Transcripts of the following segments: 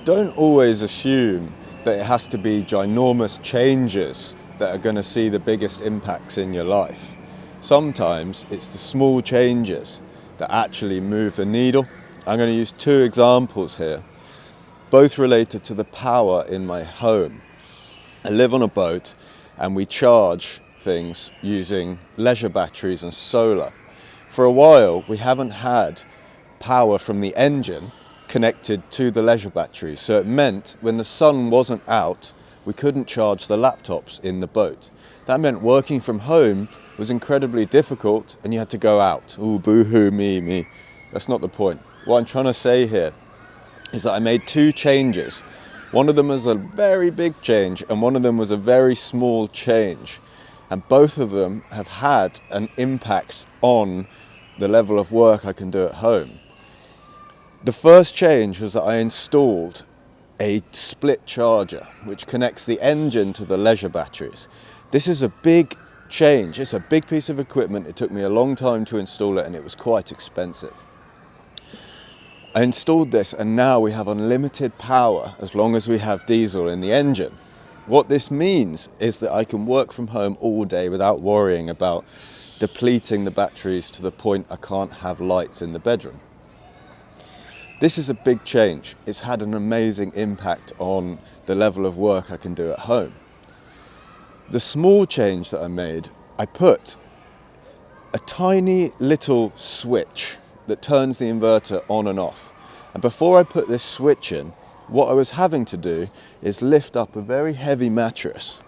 Don't always assume that it has to be ginormous changes that are going to see the biggest impacts in your life. Sometimes it's the small changes that actually move the needle. I'm going to use two examples here, both related to the power in my home. I live on a boat and we charge things using leisure batteries and solar. For a while we haven't had power from the engine connected to the leisure batteries, so it meant when the sun wasn't out we couldn't charge the laptops in the boat. That meant working from home was incredibly difficult and you had to go out. Ooh, boo-hoo, me. That's not the point. What I'm trying to say here is that I made two changes. One of them was a very big change and one of them was a very small change. And both of them have had an impact on the level of work I can do at home. The first change was that I installed a split charger which connects the engine to the leisure batteries. This is a big change. It's a big piece of equipment. It took me a long time to install it and it was quite expensive. I installed this and now we have unlimited power as long as we have diesel in the engine. What this means is that I can work from home all day without worrying about depleting the batteries to the point I can't have lights in the bedroom. This is a big change. It's had an amazing impact on the level of work I can do at home. The small change that I made, I put a tiny little switch that turns the inverter on and off. And before I put this switch in, what I was having to do is lift up a very heavy mattress,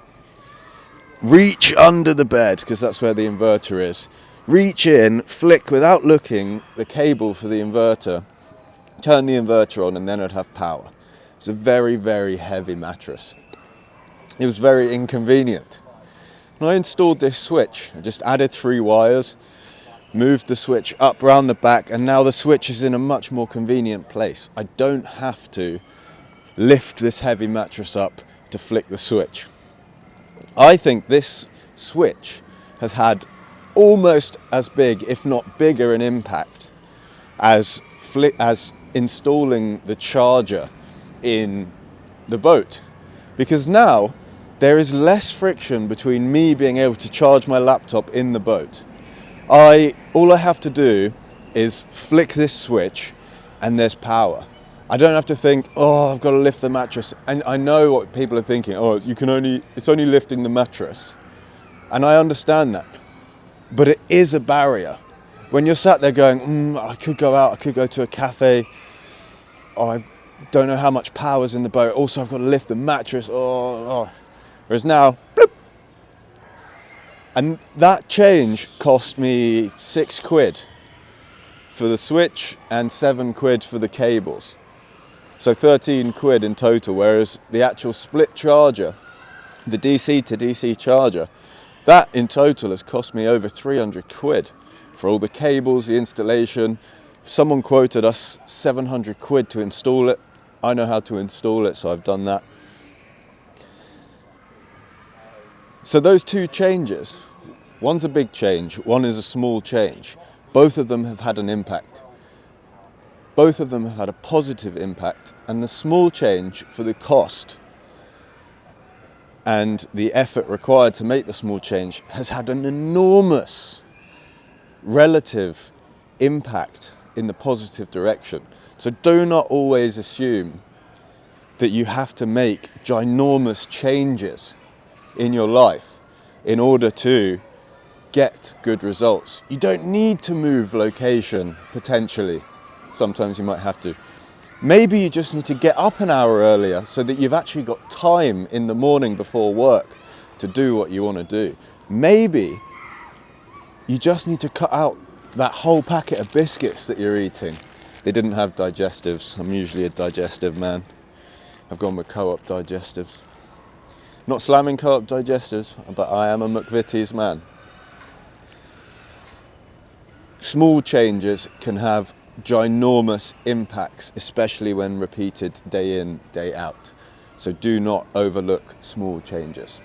reach under the bed, because that's where the inverter is, reach in, flick without looking the cable for the inverter, turn the inverter on, and then I'd have power. It's a very, very heavy mattress. It was very inconvenient. When I installed this switch, I just added 3 wires, moved the switch up round the back, and now the switch is in a much more convenient place. I don't have to lift this heavy mattress up to flick the switch. I think this switch has had almost as big, if not bigger, an impact as installing the charger in the boat, because now there is less friction between me being able to charge my laptop in the boat. All I have to do is flick this switch and there's power. I don't have to think, oh, I've got to lift the mattress. And I know what people are thinking, oh, it's only lifting the mattress. And I understand that. But it is a barrier. When you're sat there going, I could go out, I could go to a cafe. Oh, I don't know how much power's in the boat. Also, I've got to lift the mattress. Oh. Whereas now, bloop. And that change cost me £6 for the switch and £7 for the cables. So £13 in total, whereas the actual split charger, the DC to DC charger, that in total has cost me over £300 for all the cables, the installation. Someone quoted us £700 to install it. I know how to install it, so I've done that. So those two changes, one's a big change, one is a small change. Both of them have had an impact. Both of them have had a positive impact, and the small change for the cost and the effort required to make the small change has had an enormous relative impact in the positive direction. So do not always assume that you have to make ginormous changes in your life in order to get good results. You don't need to move location, potentially. Sometimes you might have to. Maybe you just need to get up an hour earlier so that you've actually got time in the morning before work to do what you want to do. Maybe you just need to cut out that whole packet of biscuits that you're eating. They didn't have digestives. I'm usually a digestive man. I've gone with Co-op digestives. Not slamming Co-op digestives, but I am a McVitie's man. Small changes can have ginormous impacts, especially when repeated day in, day out. So do not overlook small changes.